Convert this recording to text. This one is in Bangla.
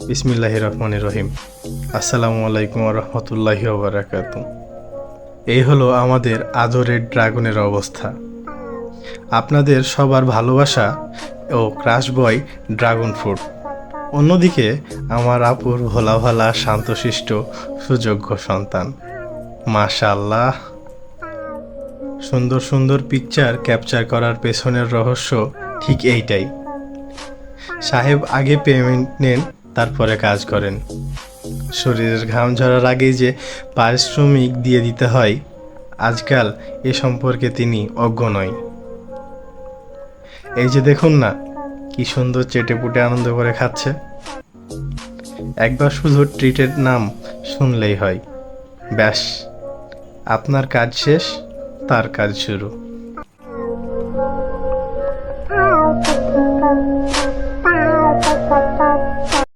বিসমিল্লাহির রহমানির রহিম। আসসালামু আলাইকুম ওয়া রাহমাতুল্লাহি ওয়া বারাকাতুহু। এই হলো আমাদের আদরের ড্রাগনের অবস্থা। আপনাদের সবার ভালোবাসা ও ক্রাশ বয় ড্রাগন ফ্রুট। অন্যদিকে আমার আপুর ভোলাভালা শান্তশিষ্ট সুযোগ্য সন্তান। মাশাআল্লাহ। সুন্দর সুন্দর পিকচার ক্যাপচার করার পেছনের রহস্য ঠিক এইটাই। সাহেব আগে পেমেন্ট নেন, তারপরে কাজ করেন। শরীরের ঘাম ঝরার আগেই যে পারিশ্রমিক দিয়ে দিতে হয়, আজকাল এ সম্পর্কে তিনি অজ্ঞ নয়। এই যে দেখুন না, কি সুন্দর চেটেপুটে আনন্দ করে খাচ্ছে। একবার শুধু ট্রিটের নাম শুনলেই হয়, ব্যাস আপনার কাজ শেষ, তার কাজ শুরু।